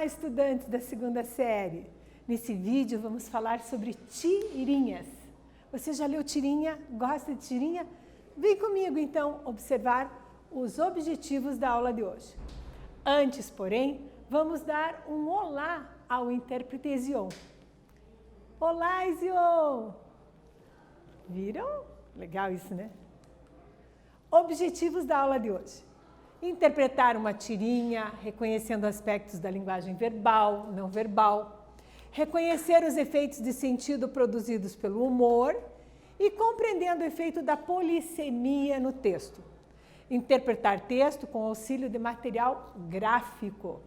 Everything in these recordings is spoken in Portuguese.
estudantes da segunda série! Nesse vídeo vamos falar sobre tirinhas. Você já leu tirinha? Gosta de tirinha? Vem comigo então observar os objetivos da aula de hoje. Antes, porém, vamos dar um olá ao intérprete Zion. Olá, Zion! Viram? Legal isso, né? Objetivos da aula de hoje. Interpretar uma tirinha, reconhecendo aspectos da linguagem verbal, não verbal. Reconhecer os efeitos de sentido produzidos pelo humor e compreendendo o efeito da polissemia no texto. Interpretar texto com auxílio de material gráfico.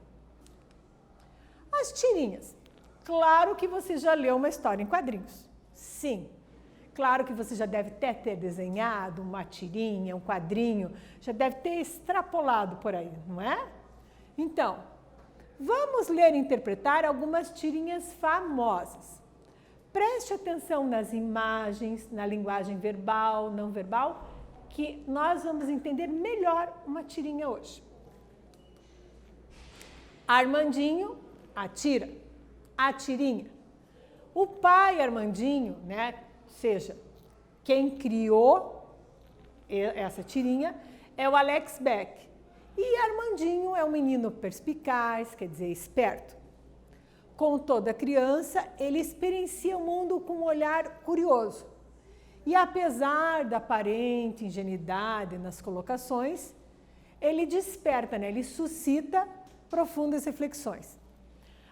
As tirinhas. Claro que você já leu uma história em quadrinhos. Sim. Claro que você já deve até ter desenhado uma tirinha, um quadrinho, já deve ter extrapolado por aí, não é? Então, vamos ler e interpretar algumas tirinhas famosas. Preste atenção nas imagens, na linguagem verbal, não verbal, que nós vamos entender melhor uma tirinha hoje. Armandinho atira a tirinha. O pai Armandinho, né? Seja, quem criou essa tirinha é o Alex Beck. E Armandinho é um menino perspicaz, quer dizer, esperto. Como toda criança, ele experiencia o mundo com um olhar curioso. E apesar da aparente ingenuidade nas colocações, ele desperta, né? Ele suscita profundas reflexões.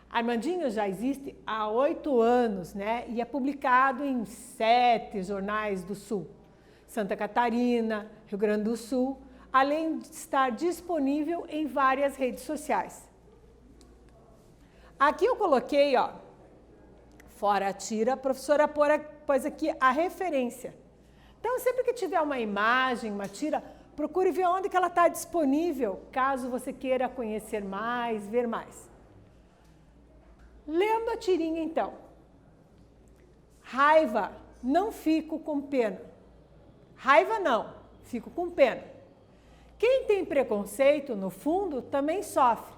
Armandinho já existe há 8 anos, né? E é publicado em 7 jornais do Sul. Santa Catarina, Rio Grande do Sul, além de estar disponível em várias redes sociais. Aqui eu coloquei, ó, fora a tira, a professora pôs aqui a referência. Então, sempre que tiver uma imagem, uma tira, procure ver onde que ela está disponível, caso você queira conhecer mais, ver mais. Lendo a tirinha, então. Raiva, não fico com pena. Raiva não, fico com pena. Quem tem preconceito, no fundo, também sofre.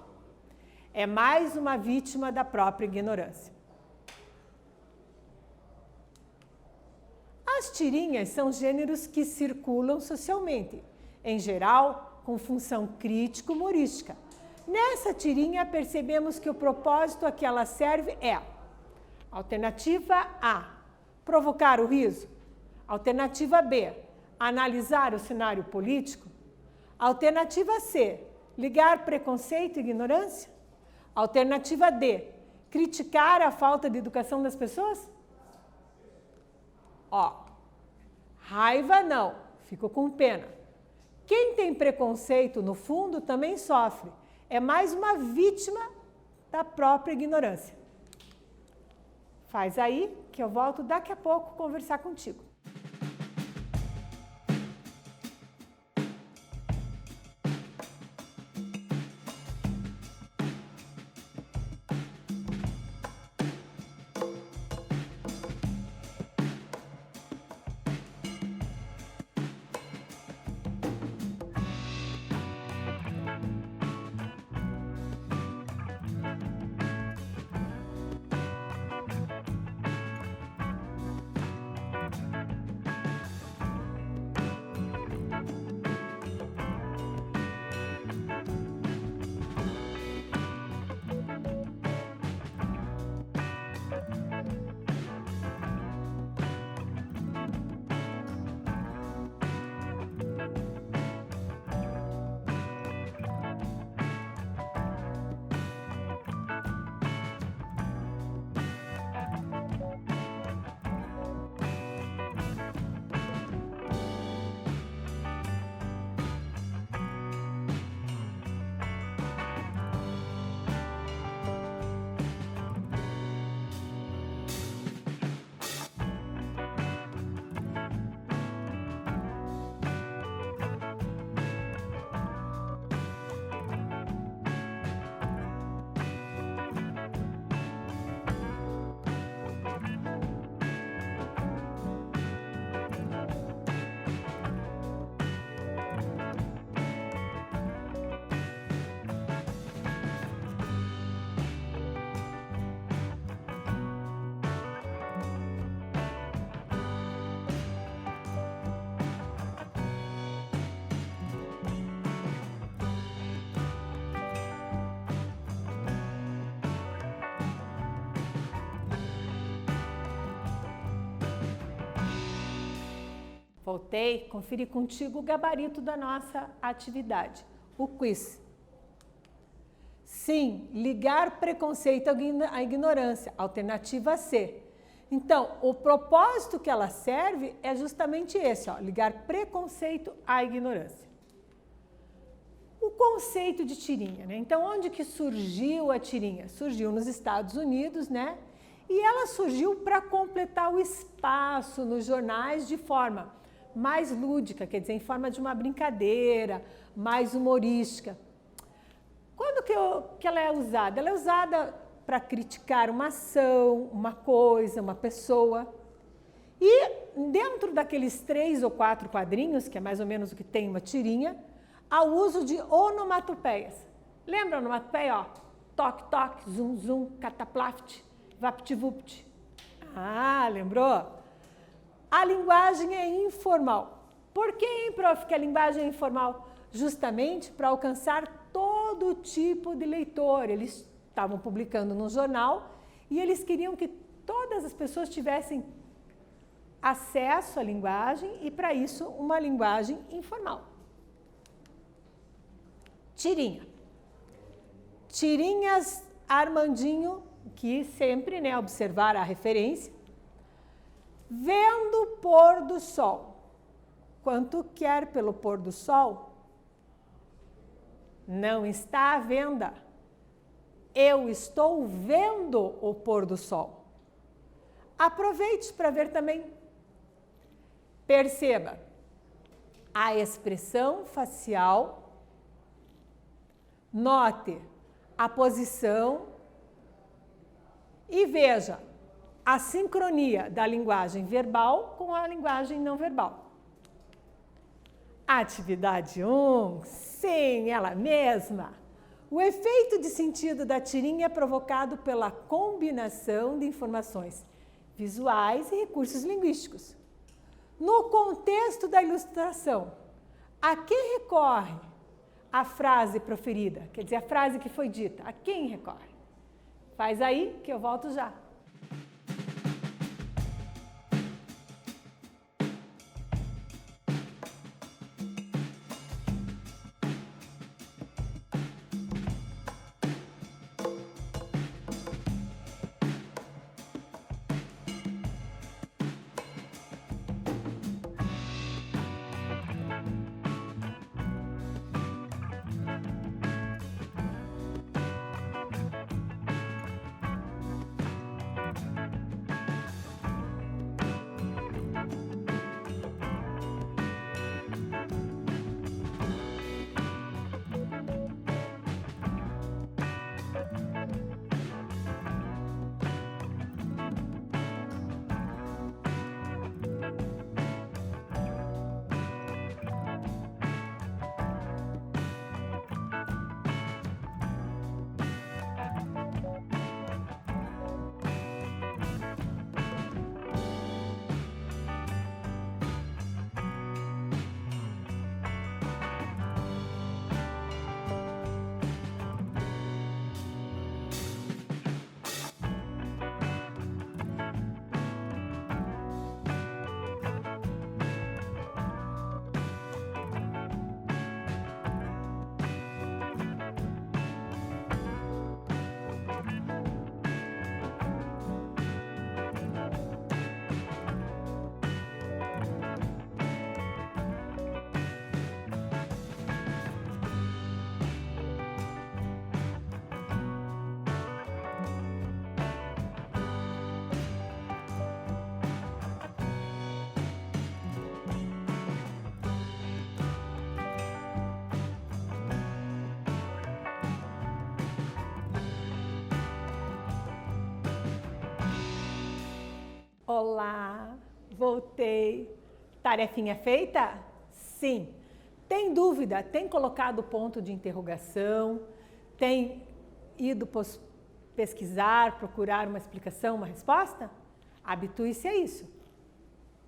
É mais uma vítima da própria ignorância. As tirinhas são gêneros que circulam socialmente, em geral, com função crítico-humorística. Nessa tirinha, percebemos que o propósito a que ela serve é: alternativa A, provocar o riso; alternativa B, analisar o cenário político; alternativa C, ligar preconceito e ignorância; alternativa D, criticar a falta de educação das pessoas? Ó, raiva não, fico com pena. Quem tem preconceito, no fundo, também sofre. É mais uma vítima da própria ignorância. Faz aí que eu volto daqui a pouco conversar contigo. Voltei, conferi contigo o gabarito da nossa atividade, o quiz. Sim, ligar preconceito à ignorância, alternativa C. Então, o propósito que ela serve é justamente esse, ó, ligar preconceito à ignorância. O conceito de tirinha, né? Então, onde que surgiu a tirinha? Surgiu nos Estados Unidos, né? E ela surgiu para completar o espaço nos jornais de forma mais lúdica, quer dizer, em forma de uma brincadeira, mais humorística. Quando que ela é usada? Ela é usada para criticar uma ação, uma coisa, uma pessoa. E dentro daqueles 3 ou 4 quadrinhos, que é mais ou menos o que tem uma tirinha, há o uso de onomatopeias. Lembra a onomatopeia? Ó, toque, toque, zum, zum, cataplaft, vapt-vupt. Ah, lembrou? A linguagem é informal. Por que, hein, prof, que a linguagem é informal? Justamente para alcançar todo tipo de leitor. Eles estavam publicando no jornal e eles queriam que todas as pessoas tivessem acesso à linguagem e, para isso, uma linguagem informal. Tirinha. Tirinhas Armandinho, que sempre, né, observar a referência. Vendo o pôr do sol. Quanto quer pelo pôr do sol? Não está à venda. Eu estou vendo o pôr do sol. Aproveite para ver também. Perceba a expressão facial. Note a posição e veja a sincronia da linguagem verbal com a linguagem não verbal. Atividade 1, sim, ela mesma. O efeito de sentido da tirinha é provocado pela combinação de informações visuais e recursos linguísticos. No contexto da ilustração, a quem recorre a frase proferida? Quer dizer, a frase que foi dita, a quem recorre? Faz aí que eu volto já. Olá, voltei. Tarefinha feita? Sim. Tem dúvida? Tem colocado ponto de interrogação? Tem ido pesquisar, procurar uma explicação, uma resposta? Habitue-se a isso.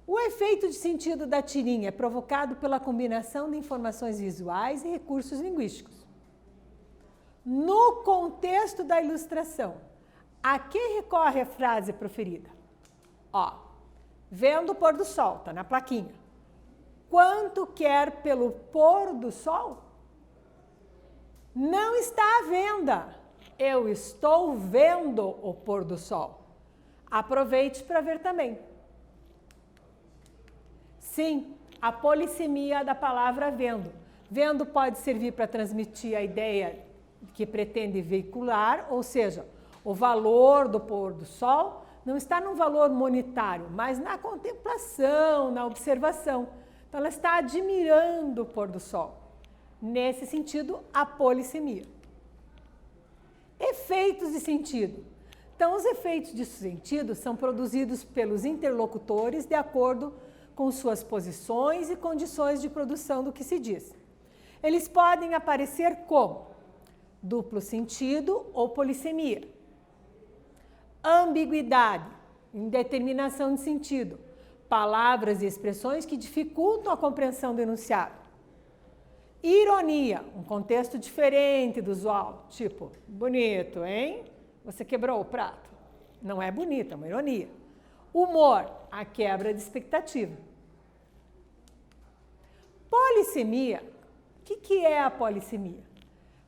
O efeito de sentido da tirinha é provocado pela combinação de informações visuais e recursos linguísticos. No contexto da ilustração, a quem recorre a frase proferida? Ó, vendo o pôr do sol, tá na plaquinha. quanto quer pelo pôr do sol? Não está à venda. Eu estou vendo o pôr do sol. Aproveite para ver também. Sim, a polissemia da palavra vendo. Vendo pode servir para transmitir a ideia que pretende veicular, ou seja, o valor do pôr do sol não está no valor monetário, mas na contemplação, na observação. Então, ela está admirando o pôr do sol. Nesse sentido, a polissemia. Efeitos de sentido. Então, os efeitos de sentido são produzidos pelos interlocutores de acordo com suas posições e condições de produção do que se diz. Eles podem aparecer como duplo sentido ou polissemia, ambiguidade, indeterminação de sentido, palavras e expressões que dificultam a compreensão do enunciado, ironia, um contexto diferente do usual, tipo, bonito, hein? Você quebrou o prato. Não é bonito, é uma ironia. Humor, a quebra de expectativa. Polissemia, o que é a polissemia?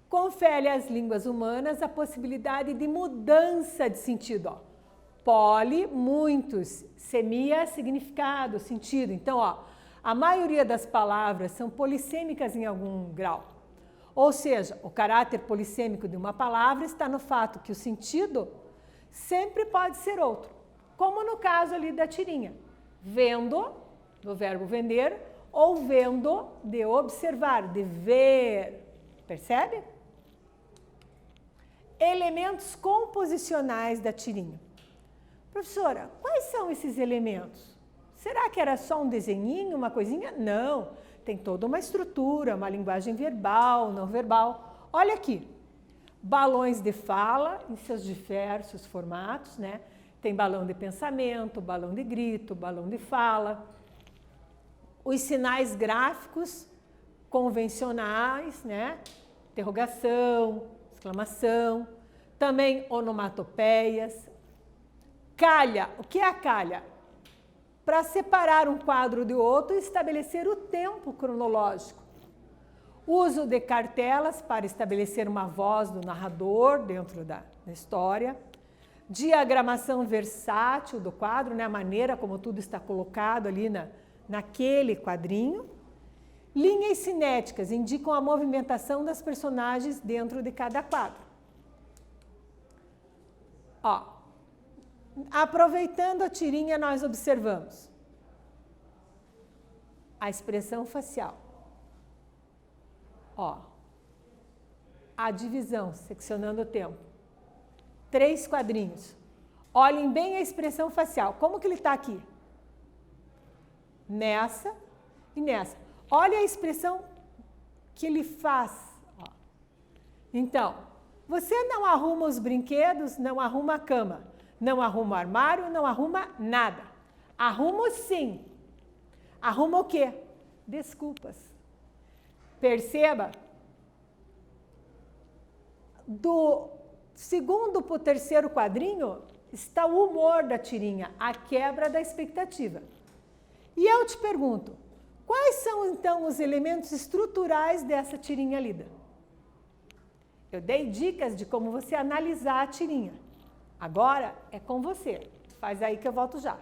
Confere às línguas humanas a possibilidade de mudança de sentido. Ó. Poli, muitos, semia, significado, sentido. Então, a maioria das palavras são polissêmicas em algum grau. Ou seja, o caráter polissêmico de uma palavra está no fato que o sentido sempre pode ser outro. Como no caso ali da tirinha. Vendo, do verbo vender, ou vendo, de observar, de ver. Percebe? Elementos composicionais da tirinha. Professora, quais são esses elementos? Será que era só um desenhinho, uma coisinha? Não, tem toda uma estrutura, uma linguagem verbal, não verbal. Olha aqui, balões de fala em seus diversos formatos, né? Tem balão de pensamento, balão de grito, balão de fala. Os sinais gráficos convencionais, né? Interrogação, exclamação. Também onomatopeias. Calha, o que é a calha? Para separar um quadro de outro e estabelecer o tempo cronológico. Uso de cartelas para estabelecer uma voz do narrador dentro da história. Diagramação versátil do quadro, né? A maneira como tudo está colocado ali naquele quadrinho. Linhas cinéticas indicam a movimentação das personagens dentro de cada quadro. Aproveitando a tirinha, nós observamos a expressão facial. A divisão, seccionando o tempo. 3 quadrinhos. Olhem bem a expressão facial. Como que ele está aqui? Nessa e nessa. Olha a expressão que ele faz. Então, você não arruma os brinquedos, não arruma a cama. Não arruma o armário, não arruma nada. Arrumo sim. Arruma o quê? Desculpas. Perceba, do segundo para o terceiro quadrinho está o humor da tirinha, a quebra da expectativa. E eu te pergunto, quais são então os elementos estruturais dessa tirinha lida? Eu dei dicas de como você analisar a tirinha. Agora é com você. Faz aí que eu volto já.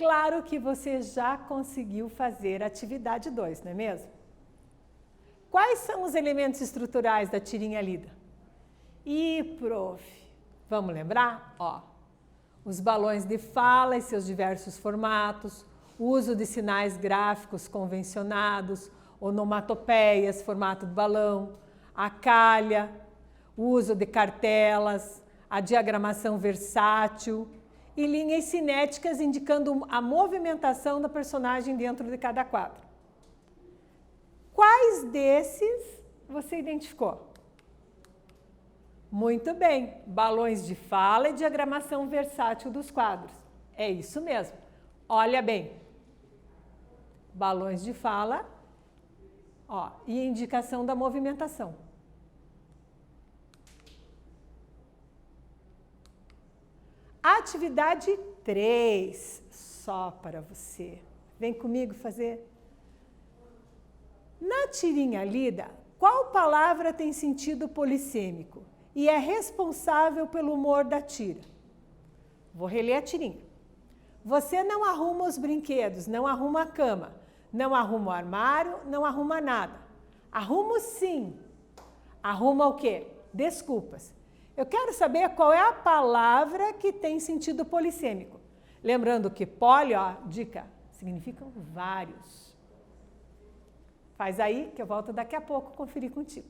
Claro que você já conseguiu fazer a atividade 2, não é mesmo? Quais são os elementos estruturais da tirinha lida? Prof, vamos lembrar? Os balões de fala e seus diversos formatos, o uso de sinais gráficos convencionados, onomatopeias, formato de balão, a calha, o uso de cartelas, a diagramação versátil e linhas cinéticas indicando a movimentação da personagem dentro de cada quadro. Quais desses você identificou? Muito bem, balões de fala e diagramação versátil dos quadros. É isso mesmo. Olha bem. Balões de fala, e indicação da movimentação. Atividade 3, só para você. Vem comigo fazer. Na tirinha lida, qual palavra tem sentido polissêmico e é responsável pelo humor da tira? Vou reler a tirinha. Você não arruma os brinquedos, não arruma a cama, não arruma o armário, não arruma nada. Arrumo sim. Arruma o quê? Desculpas. Eu quero saber qual é a palavra que tem sentido polissêmico. Lembrando que poli, dica, significam vários. Faz aí que eu volto daqui a pouco conferir contigo.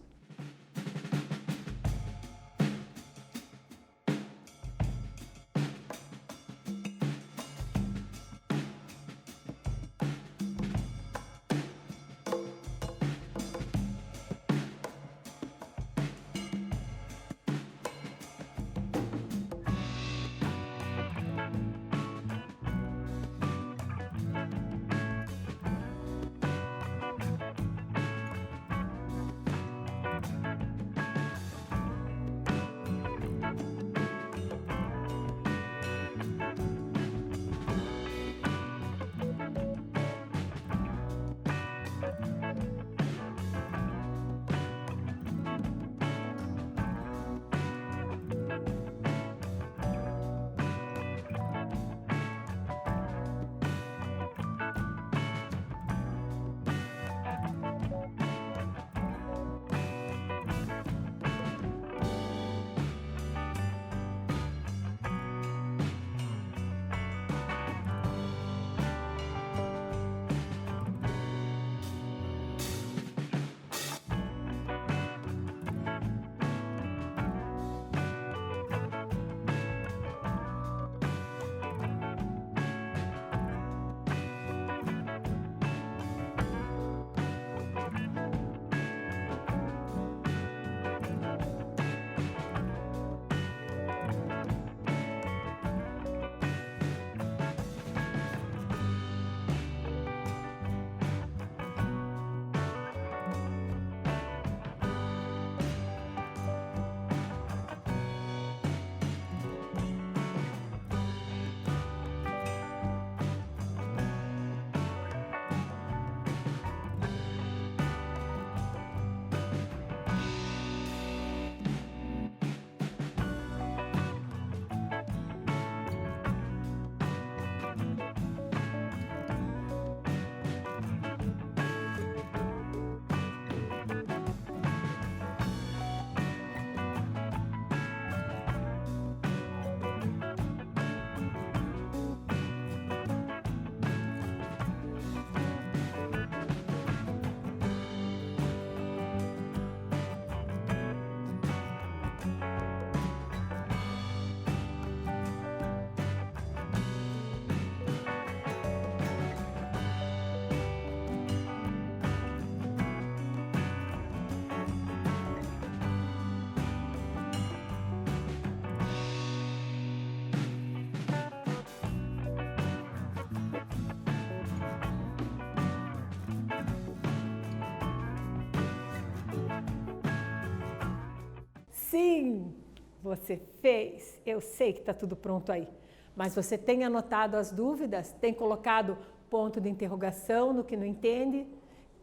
Sim, você fez. Eu sei que está tudo pronto aí. Mas você tem anotado as dúvidas? Tem colocado ponto de interrogação no que não entende?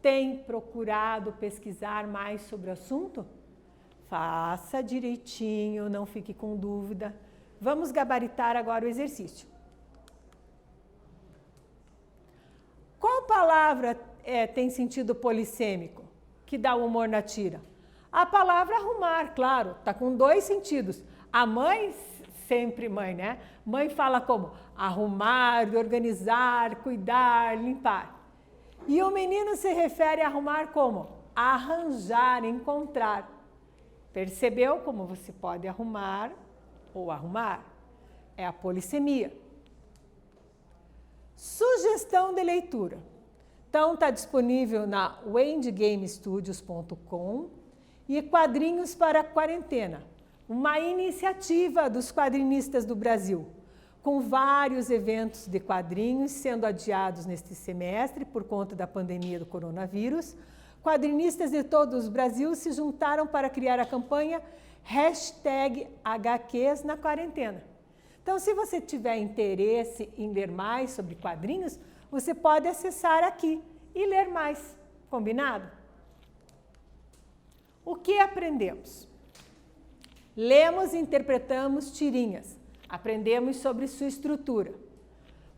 Tem procurado pesquisar mais sobre o assunto? Faça direitinho, não fique com dúvida. Vamos gabaritar agora o exercício. palavra tem sentido polissêmico, que dá o humor na tira? A palavra arrumar, claro, está com 2 sentidos. A mãe, sempre mãe, né? Mãe fala como arrumar, organizar, cuidar, limpar. E o menino se refere a arrumar como arranjar, encontrar. Percebeu como você pode arrumar ou arrumar? É a polissemia. Sugestão de leitura. Então, está disponível na wendgamestudios.com e Quadrinhos para a Quarentena, uma iniciativa dos quadrinistas do Brasil, com vários eventos de quadrinhos sendo adiados neste semestre por conta da pandemia do coronavírus. Quadrinistas de todo o Brasil se juntaram para criar a campanha #HQs na quarentena. Então, se você tiver interesse em ler mais sobre quadrinhos, você pode acessar aqui e ler mais. Combinado? O que aprendemos? Lemos e interpretamos tirinhas. Aprendemos sobre sua estrutura.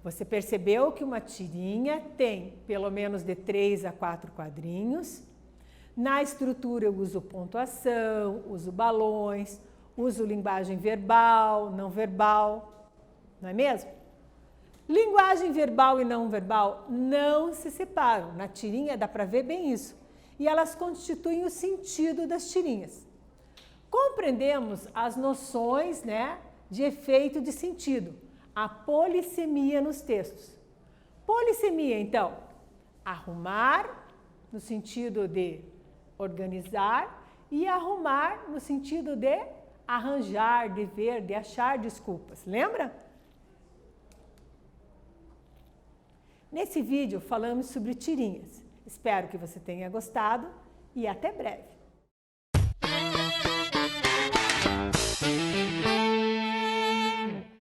Você percebeu que uma tirinha tem pelo menos de 3 a 4 quadrinhos. Na estrutura eu uso pontuação, uso balões, uso linguagem verbal, não verbal, não é mesmo? Linguagem verbal e não verbal não se separam. Na tirinha dá para ver bem isso. E elas constituem o sentido das tirinhas. Compreendemos as noções, né, de efeito de sentido, a polissemia nos textos. Polissemia, então, arrumar no sentido de organizar e arrumar no sentido de arranjar, de ver, de achar desculpas. Lembra? Nesse vídeo falamos sobre tirinhas. Espero que você tenha gostado e até breve.